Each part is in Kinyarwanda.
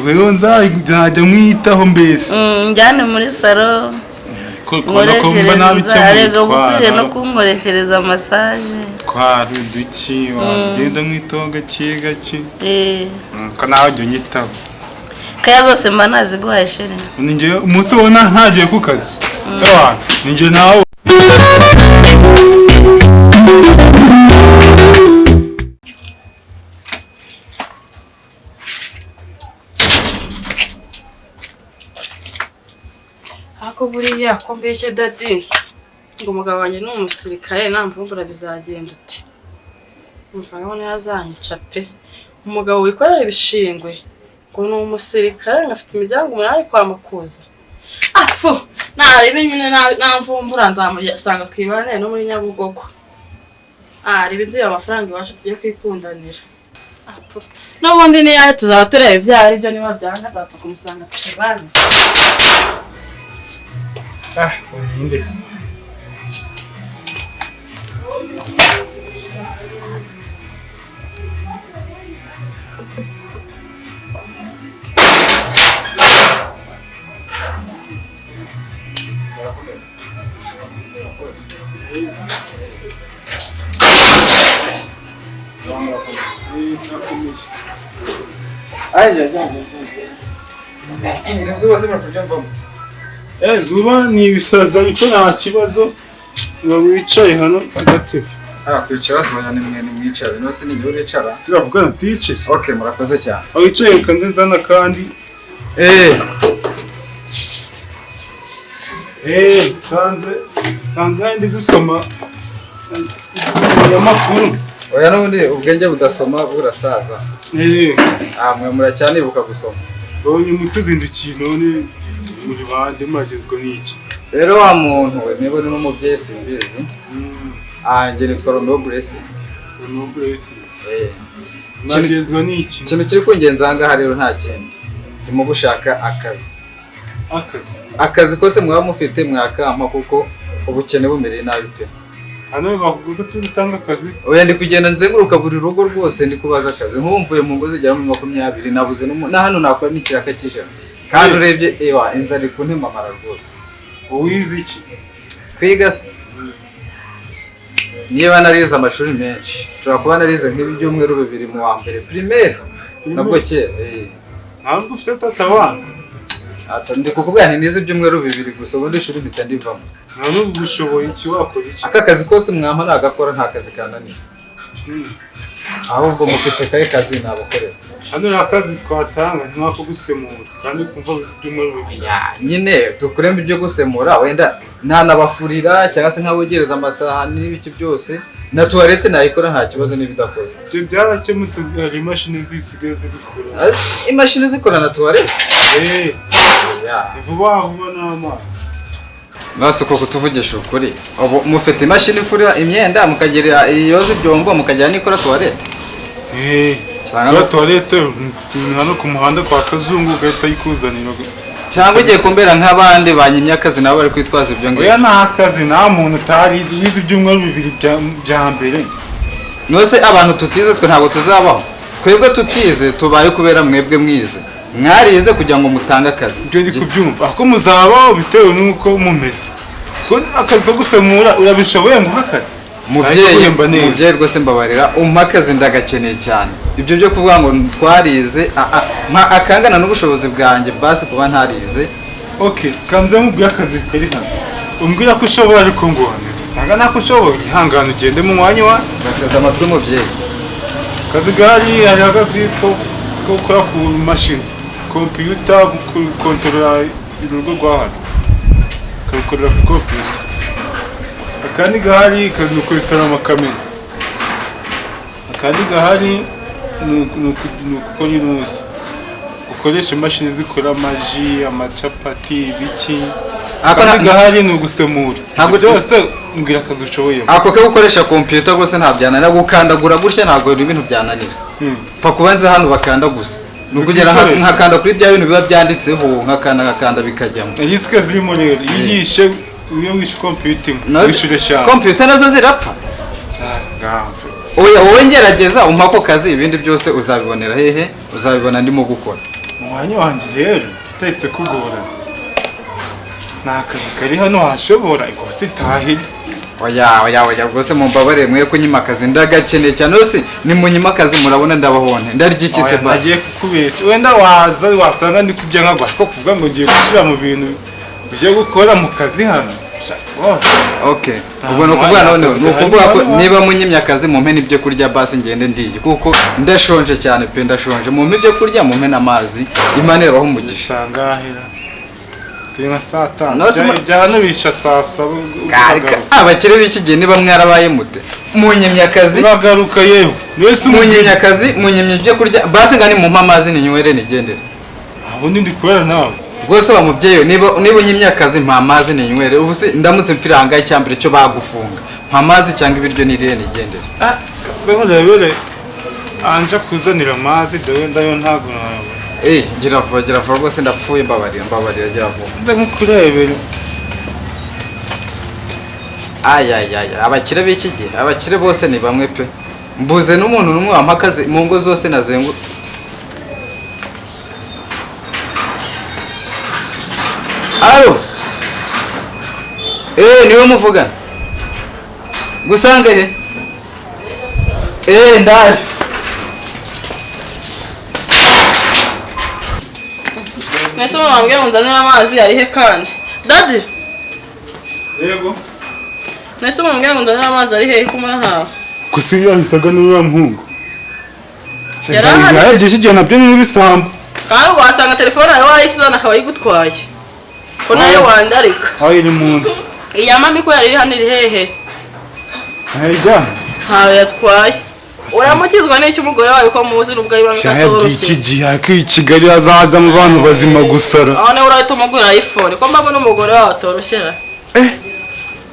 wewe nzajya mwitaho mbese njyane muri salo kumva nabi arega gukwiriye no kunkoreshereza massage twari duki wagenda mwitonga gake ko nawe jya unyitaho kaya zose mba naziguhaye shere ninjye umunsi ubona ntagiye ku kazi ninjye nawe ako buriya ko mbeshye dadi ngo umugabo wanjye ni umusirikare namvumbura bizagenda uti umva nkabona yazanyica pe umugabo wikorera ibishingwe ngo ni umusirikare ngafite imiryango 8 kwa makuza afu narebe nyine namvumbura nzamusanga twibane no muri Nyabugogo ribe nzi amafaranga iwacu tugiye kwikundanira afu n'ubundi ni yahe tuzaba tureba ibyari byo niba byanga zapfa kumusanga twibane unindese Zuba se murakubyumva mute? Zuba ni ibisaza ariko nta kibazo ngo wicaye hano agatebe. Kwicara soya ni mwicare no se ni uricara. Turavugana tice. Okay murakoze cyane. Wicaye kanze nzana kandi sanze ndi gusoma amakuru. Oya n'ubundi ubwenge budasoma burasaza. Mwe muracyane ibuka gusoma. Bonye mutuzindukiye none muri bande magenzwe n'iki. Rero wa muntu we niba ni n'umubyeyi simbizi. Ange nitwa Blessing. Blessing. Magenzwe n'iki. Ikintu kiri kungenza hanga rero nta kintu. Ndimo gushaka akazi. Akazi kose mwaba mufite mwakampa kuko ubukene bumereye nabi pe. Hano bavuga ko tutanga akazi. Oya ndi kugenda nzenguruka buri rugo rwose ndi kubaza akazi. Nkumvuye mu ngo zigera muri 20 nabuze na hano nakora n'ikiraka cy'ijana. Kandi urebye inzara iri kuntemamara rwose. Uwize iki? Kwiga niba narize amashuri menshi. Ushobora kuba narize nk'ibyumweru 2 mu wa mbere primaire. Nabwo kera. Ntabwo ufite tatabanza. Ndi kukubwira nti nize ibyumweru 2 gusa ubundi ishuri mpita ndivamo. Nta nubwo ushoboye iki wakora iki? Aka kazi kose mwampa nagakora nta kazi kananiye. Ahubwo mufite kaye kazi nabakorera. Hano nakazi twatanga ntwako gusemura kandi kumva ibyumweru 2. Nyine dukuremba ibyo gusemura wenda ntanabafurira cyangwa se nkabogereza amasaha n'ibiki byose na toilette nayikora nta kibazo nibidakoze. Ibyo byarakemutse hari imashini zisigaye zibikora. Imashini zikora na toilette? Vuba n'amazi. Basi ko kutuvugisha ukuri. Ubu mufite imashini ifurira imyenda mukagira iyoza ibyombo mukagira n'ikora toilette? Cyangwa toilette hano ku muhanda kwa Kazungu gahita yikuzanira. Cyangwa ugiye kumbera nk'abandi banyimye akazi nabo bari kwitwaza ibyo ngo. Oya nta kazi nta muntu utarize wize ibyumweru 2 bya mbere. Nose abantu tutize twe ntabwo tuzabaho. Kwebwe tutize tubaye kubera mwebwe mwize. Mwarize kugira ngo mutange akazi. Ibyo ndi kubyumva. Ako muzabaho bitewe nuko mumeze. Ko akazi ko gusemura urabishoboye ngo akazi. Mubyeyi rwose mbabarira umakazi ndagakeneye cyane. Ibyo byo kuvuga ngo twarize akangana n'ubushobozi bwanjye basi kuba ntarize. Okay, kanze mubwiye akazi kari hano. Umbwira ko ushobora ariko ngo usanga nako ushoboye ihangana ugende mu mwanya wa bakaza amatwi mubyeyi. Kazi gari hari akazi ko gukora ku mashini. Computer controller urugo rwa hano. Kabikorera ku computer. Akandi gahari kazi kwestara amakamera. Akandi gahari nuko niruzi. Ukoresha imashini zikora amaji, amacapati, ibiki. Akandi gahari nugusemura. Ntabwo byose mbwira akazi ushoboye. Ako ke gukoresha computer gose nta byananira gukandagura gutya ntabwo ibintu byananira. Fa kubanza hano bakanda gusa. Nukugera nkakanda kuri bya bintu biba byanditseho nkakanda bikajyamo. Yisika zirimo rero yigishe uyo wishe computing wishuresha. Computer nazo zirapfa. Oya wowe ngerageza umpako kazi ibindi byose uzabibonera hehe uzabibona ndimo gukora. umwanya wanjye rero utaretse kugora nta kazi kari hano hashobora rwose itahire. oya rwose mumbabarire mwe kunyima akazi ndagakeneye cyane rwose ni munyima akazi murabona ndabahone ndarya iki se ba nagiye kukubeshya wenda waza wasanga ndi kubya nkagwa ko kuvuga ngo ngiye gushyira mu bintu uje gukora mu kazi hano. Okay ubwo no kuvuga none ni ukuvuga ko niba munyimya akazi mumpe n'ibyo kurya basi ngende ndiye kuko ndashonje cyane pe ndashonje mumpe ibyo kurya mumpe n'amazi Imana irabaho umugisha. Sangahera turi nka saa 5 bya hano bisha saa 7 abakire b'iki gihe niba mwarabaye mute munyimya akazi uragaruka yewe wese munyimya akazi munyimya ibyo kurya basi ngani mumpa amazi ninywere nigendere abo ndi kubera nawe rwose wa mubyeyi niba unyimya akazi mpa amazi ninywere ubu se ndamutse mfiranga icyambere cyo bagufunga mpa amazi cyangwa ibiryo nirire nigendere. Rebere Ange kuzanira amazi ndayo ntago gira vuba rwose ndapfuye mbabarira gira vuba ndamukurebera. Abakire b'iki gihe abakire bose ni bamwe pe mbuze n'umuntu n'umwe wampa akazi mu ngo zose nazengu. Alo niwe muvugana gusanga he ndaje. Nese mwambwe nzanira amazi ari he kandi Daddy yego nese mwambwe nzanira amazi ari he kumara hawe gusa yansaga n'ura mpungu yaraje byishije nabyo n'ibisambo kandi wasanga telefone yawe wayisana akaba yigutwaye ko nayo wandarika aho iri munsi iya mami ko yari hano iri hehe ntayijyana ntawe yatwaye uramukizwa n'iki umugore wawe ko muzi nubwo ari bamwe katoroshye iki gihe akiri Kigali azaza mu bantu bazima gusara aho nawe urahita umugura iPhone ko mbabona umugore wawe atoroshye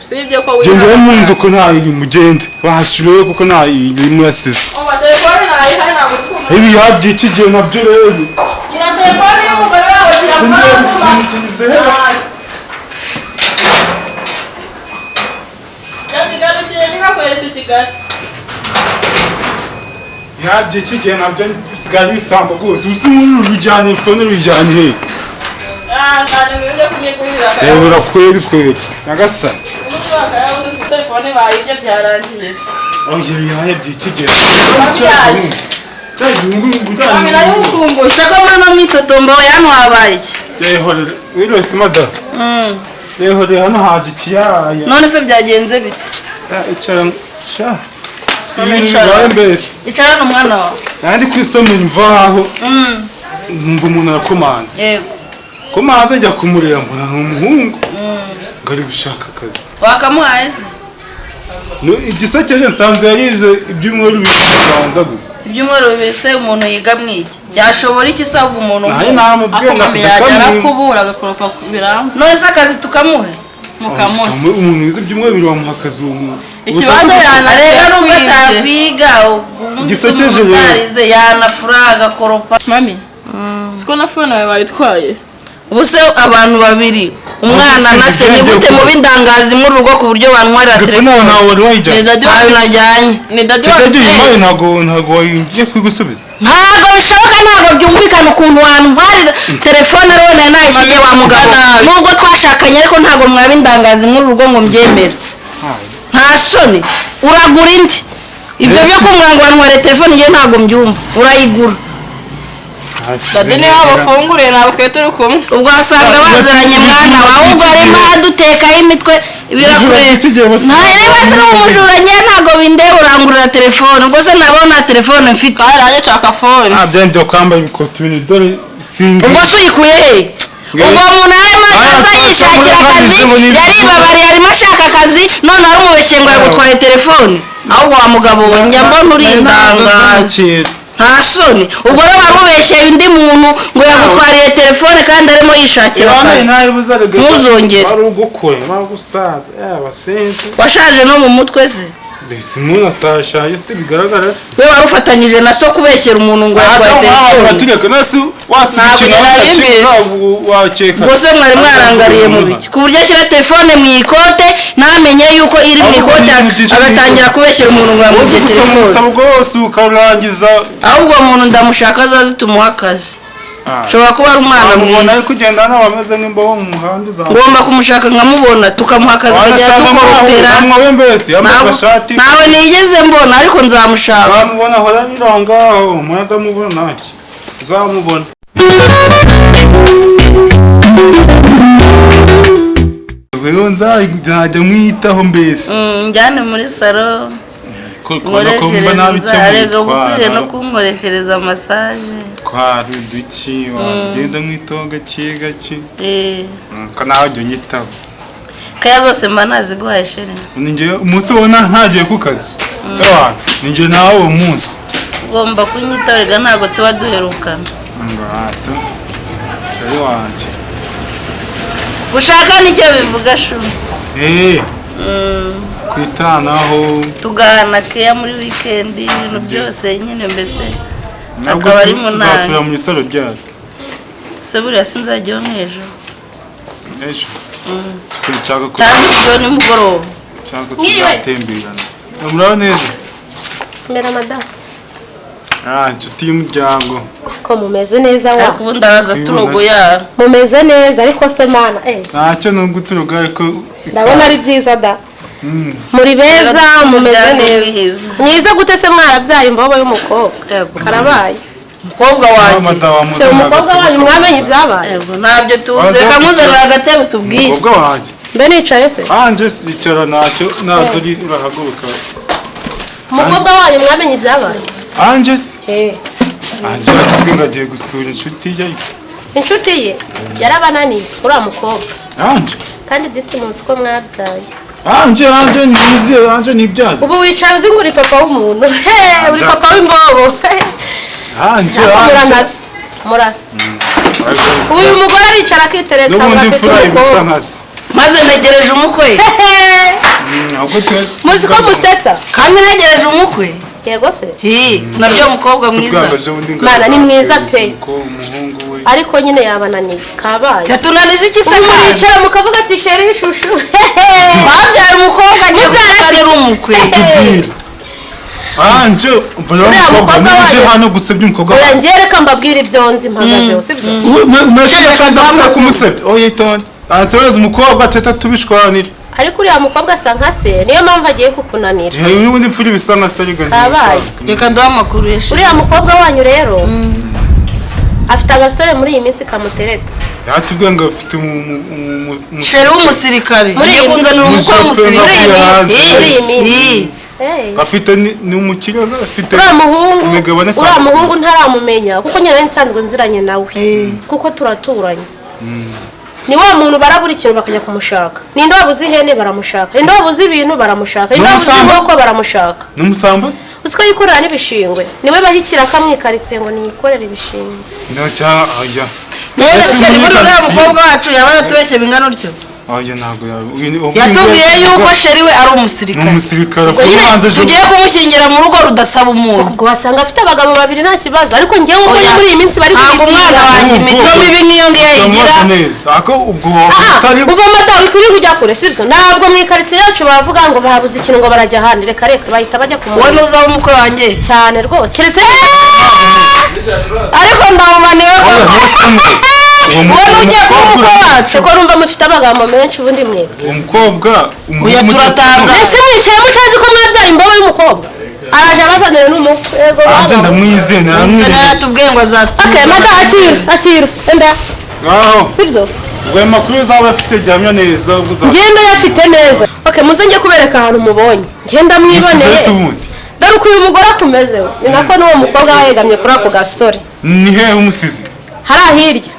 usibye ko wiha genda mu nzu ko nta iri mugende bahashuriwe kuko nta iri mu yasize telefone nayo hari ntabwo twumva ibi yabye iki gihe nabyo rero gira telefone y'umugore wawe yabye iki gihe nabyo isigaye bisambo rwose uzi muri rujyanye fone rujyanye he reba urakweri kweri nyagasani telefone bayibye byarangiye yabye iki gihe ushaka muri mwitotombo hano habaye iki yehorere wirose mada yehorere hano haje ikiyaya none se byagenze bite icara sha icara n'umwana wawe nandi kwisomera imvaho numva umuntu arakomanze yego komanze njya kumureba mbona ni umuhungu ngo ari gushaka akazi wakamuhaye se igisekeje nsanze yarize ibyumweru bibanza gusa ibyumweru bibiri se umuntu yiga mwiki byashobora iki se ahubwo umuntu yajya arakubura agakoropa ku birambo none se akazi tukamuhe mukamuhe umuntu wize ibyumweru bibiri bamuha akazi uwo muntu ikibazo yanarega nubwo atakwiga igisekeje yarize yanafura agakoropa mami siko na phone yawe bayitwaye ubu se abantu babiri umwana na se ni gute mu bindangazi muri rugo ku buryo bantwarira telefone ntayo najyanye ni Daddy wawe ntago wagiye kwigusubiza ntago bishoboka ntago byumvikana ukuntu wantwarira telefone rone nayisigiye wa mugabo nubwo twashakanye ariko ntago mwaba indangazi muri rugo ngo mbyemere nta soni uragura indi ibyo byo kumwanga wantwarira telefone ngiye ntago mbyumva urayigura Daddy niba bafunguriye nawe twe turi kumwe ubwo wasanga baziranye mwana wawe ubwo arimo aradutekaho imitwe ibirahure ntareba turi umujuranye ntago bindeba urangurira telefone ubwo se nabo nta telefone mfite araje chaka phone byo kwambaye ikoti bintu dore singi ubwo se uyikuye he ubwo umuntu arimo aza yishakira akazi yaribabariye arimo ashaka akazi none arumubeshye ngo yagutwaye telefone ahubwo wa mugabo we njya mbona uri indangazi nta soni ubwo rero warubeshye undi muntu ngo yagutwariye telefone kandi arimo yishakira akazi ntuzongere wari ugukore bagusaza abasenzi washaje no mu mutwe se umuntu asashaye se bigaragara se we warufatanyije na so kubeshyera umuntu ngo yatwaye telefone ubwo se mwari mwarangariye mu biki ku buryo ashyira telefone mu ikote ntamenye yuko iri mu ikote agatangira kubeshyera umuntu ngo yamuhe telefone rwose ukarangiza ahubwo uwo muntu ndamushaka azaze tumuhe akazi ushobora kuba ari umwana mwiza ari kugenda hano bameze nk'imboho mu muhanda ngomba kumushaka nkamubona tukamuha akazi akajya dukoropera ntawe nigeze mbona ariko nzamushaka uzamubona ahora nyiri aho ngaho umwana amubona ntacyo uzamubona rero nzajya mwitaho mbese njyane muri salo nkoreshereza ukwiriye no kunkoreshereza masaje twari uduki wagenda mwitaho gake gake ko nawe jya unyitaho kaya zose mba naziguhaye shere ninjye umunsi ubona ntagiye ku kazi ninjye nawe uwo munsi ugomba kunyitaho rega ntabwo tuba duherukana ngato cyari wanje gushaka nicyo bivuga shu kwitanaho tugahana keya muri wikendi ibintu byose nyine mbese akaba ari munani uzasubira mu isaro ryayo se buriya sinzajyaho nk'ejo ejo cyangwa ko ejo nimugoroba cyangwa tuzatemberana muraba neza mbera madamu inshuti y'umuryango ko mumeze neza wa ariko ubundi araza turogoya mumeze neza ariko se mana ntacyo nubwo uturoga ariko ndabona ari byiza da muri beza mumeze neza mwiza gute se mwarabyaye imbobo y'umukobwa karabaye umukobwa wanjye se umukobwa wanyu mwamenye ibyabaye ntabyo tuzi reka muzanira agatebe tubwire umukobwa wanjye mbe nicaye se Ange icara ntacyo nazo urahaguruka umukobwa wanyu mwamenye ibyabaye Ange Ange yatubwiye ngo agiye gusura inshuti ye inshuti ye yarabananiye uriya mukobwa Ange kandi disi muzi ko mwabyaye Ange nizi Ange nibyaye ubu wicaye uzi ngo uri papa w'umuntu uri papa w'imbobo Ange murasa uyu mugore aricara akitereka n'ubundi mfura ibisa nkase maze ntegereje umukwe muzi ko musetsa kandi ntegereje umukwe yego se sinabyo umukobwa mwiza mana ni mwiza pe ariko nyine yabananiye kabaye yatunanije iki se mwicara mukavuga ati sheri ishushu babyaye umukobwa agiye kubyarira umukwe Ange umukobwa nije hano gusebya umukobwa oya njye reka mbabwire ibyo nzi mpagazeho sibyo umashaka kumusebya yitonde ansebeza umukobwa ateta tubishwanira ariko uriya mukobwa asa nka se niyo mpamvu agiye kukunanira n'ubundi mfura ibisa nka se kabaye reka duhe amakuru yeshe uriya mukobwa wanyu rero afite agasore muri iyi minsi kamutereta yatubwiye ngo afite sheri w'umusirikare ugiye kunzanira umukwe w'umusirikare muri iyi minsi afite ni umukire afite uriya muhungu ntaramumenya kuko nyine nsanzwe nziranye nawe kuko turaturanye ni wa muntu barabura ikintu bakajya kumushaka ninde wabuze ihene baramushaka ninde wabuze ibintu baramushaka ninde wabuze inkoko baramushaka ni umusambaza uziko yikorera n'ibishingwe niwe bahikira akamwikaritsiye ngo niyikorere ibishingwe neza sheri muri uriya mukobwa wacu yaba yatubeshye bingana utyo yatubwiye yuko sheri we ari umusirikare ni umusirikare tugiye kumushyingira mu rugo rudasaba umuntu ubwo wasanga afite abagabo babiri nta kibazo ariko njyewe nk'uko muri iyi minsi bari ntabwo umwana wanjye imico mibi niyo ngiyo yigira uva madamu turi kujya kure sibyo ntabwo mu ikaritsiye yacu bavuga ngo babuze ikintu ngo barajya ahandi reka bahita bajya ku muntu wowe ntuzaho umukwe wanjye cyane rwose keretse ariko ndamumaniye ko wowe ugiye kuba umukwe wacu ko numva mufite amagambo menshi ubundi mwe umukobwa uya turatanga ese mwicaye mutazi ko mwabyaye imbobo y'umukobwa araje abazanira n'umukwe yego Ange ndamwizeye naratubwiye ngo azatubwira mada akira enda sibyo ubwo makuru uzaba afite gihamya neza ngenda yafite neza muze njye kubereka ahantu mubonye ngenda mwiboneye dore uko uyu mugore akumezeho ni nako n'uwo mukobwa yegamye kuri ako gasore ni hehe umusizi hari ahirya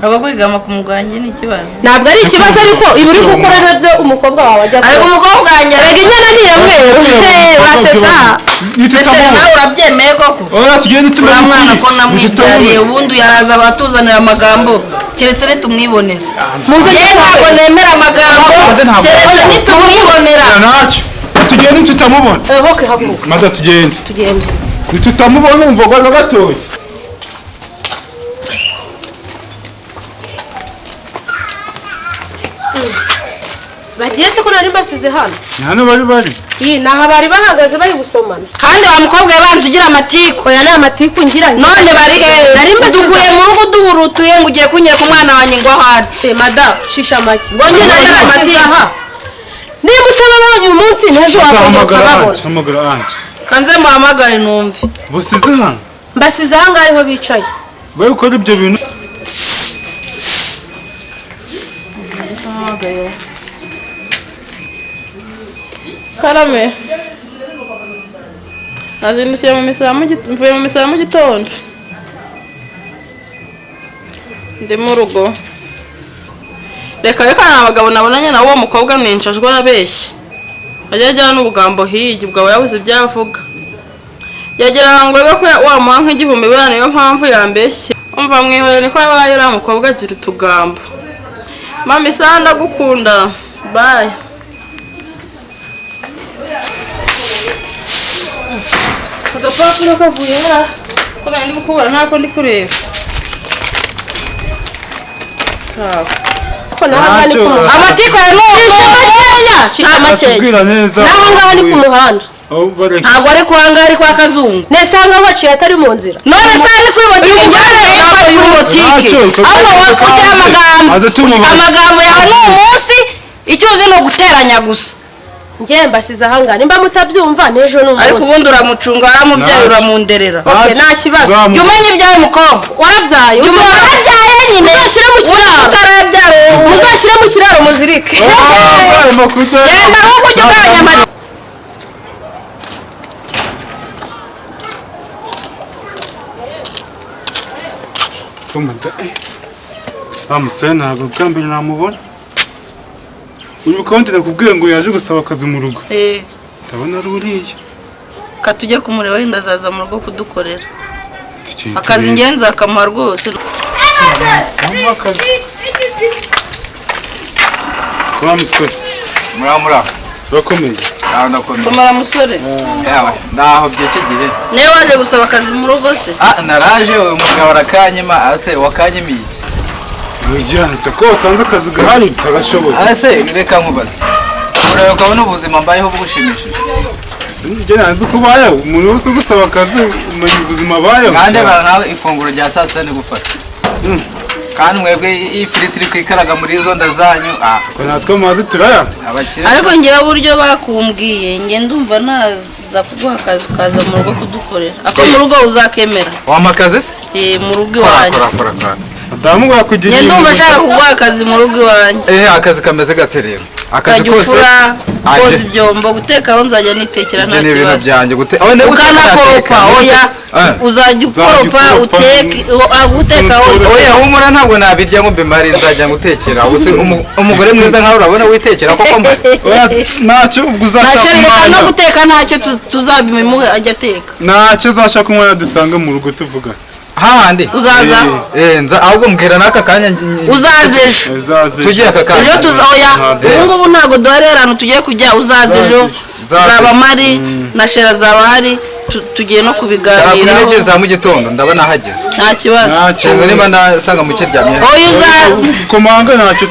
aba kwigama ku mugwanjye ni ikibazo ntabwo ari ikibazo ariko ibi uri gukora nabyo umukobwa wawe ajya ariko umukobwa wanjye rega inyana ni iya mweru basetsa sesheri nawe urabyemeye koko uriya mwana ko namwibyariye ubundi yaraza atuzanira amagambo keretse nitumwibonera muze ntabwo nemera amagambo keretse nitumwibonera ntacyo tugende tutamubona hoke haguruka maze tugende tutamubona umva na gatoya bagiye se ko nari mbasize hano hano bari iyi naha bari bahagaze bari gusomana kandi wa mukobwa yabanje ugira amatiku oya ni amatiku ngira none bari hehe nari mbasize dukuye mu rugo duhurutuye ngo ugiye kunyereka umwana wanjye ngo ahari se madam shisha make ngo njye nagira amatiku niba utababonye uyu munsi n'ejo wakongera ukababona hamagara Ange kanze muhamagare numve busize hano mbasize aha ngaha ariho bicaye bari gukora ibyo bintu Karame nazindukiye mvuye mu misa ya mu gitondo ndi mu rugo reka nta bagabo nabonanye nawe uwo mukobwa mwincajwe yabeshye ajya ajyana n'ubugambo hirya ubwo aba yabuze ibyo avuga yagera ngo ko wamuha nk'igihumbi buriya niyo mpamvu yambeshye umva mwihorere niko yabaye uriya mukobwa agira utugambo mama isa ndagukunda bayi agapapuro kavuye aha ko nari ndi gukubura ntako ndi kureba amatiku ya n'uwo shisha make tubwira neza naho ngaho ni ku muhanda ntabwo ari kuhanga ari kwa kazungu nesa ngaho waciye atari mu nzira none se ni kuri botike ujyana yawe kuri botike ahubwo wakugira amagambo yawe ni umunsi icyo uzi ni uguteranya gusa njye mbasize aha ngaha nimba mutabyumva n'ejo ni ariko umunsi ubundi uramutcunga waramubyaye uramunderera nta kibazo jya umenya ibyawe mukobwa warabyaye warabyaye nyine uzashyire mu kiraro utarabyara muzashyire mu kiraro muzirike genda ahubwo ujye ugabanya amata wa musore ntabwo bwa mbere namubona uyu konti nakubwiye ngo yaje gusaba akazi mu rugo ndabona ari uriya katujye kumureba wenda azaza mu rugo kudukorera akazi ingenzi akamuha rwose wa musore muraho urakomeye ndakomeye komara musore yawe ndaho by'iki gihe niwe waje gusaba akazi mu rugo se naraje uyu mugabo arakanyima ase wakanyimiye ujyanitse ko wasanze akazi gahari utagashoboye ase reka nkubaze ureba ukabona ubuzima mbayeho bugushimishije njye ntazi ko ubayeho umuntu wese ugusaba akazi umenya ubuzima abayeho kandi nawe ifunguro rya saa sita ni gufata kandi mwebwe ifiriti iri kwikaraga muri izo nda zanyu ko natwe amazi turayanywa abakire ariko ngewe uburyo bakumbwiye nge ndumva naza kuguha akazi ukaza mu rugo kudukorera ako mu rugo uzakemera wampa akazi se mu rugo iwanjye kora adamu wakugiriye nge ndumva ashaka kuguha akazi mu rugo iwanjye akazi kameze gate rero akazi ukajya kose ufura koza ibyombo gutekaho nzajya nitekera nta ibyo ni ibintu kibazo byanjye ukanakoropa oya uzajya ukoropa utekaho oya humura ntabwo nabirya ngo mbimare nzajya ngutekera umugore mwiza nkawe urabona witekera koko mbare ntacyo ubwo uzashaka reka no guteka ntacyo tuzabimuhe ajya ateka ntacyo uzashaka umwanya dusanga mu rugo tuvuga hahandi uzaza ahubwo mbwira n'aka kanya uzaza ejo tugiye aka kanya ejo oya ubu ngubu ntabwo duhari ahantu tugiye kujya uzaza ejo zaba mari na shera zaba hari tugiye no kubiganiraho saa 12 za mu gitondo ndabona hageze nta kibazo niba nasanga mu kiryamye oya uzaza komanga ntacyo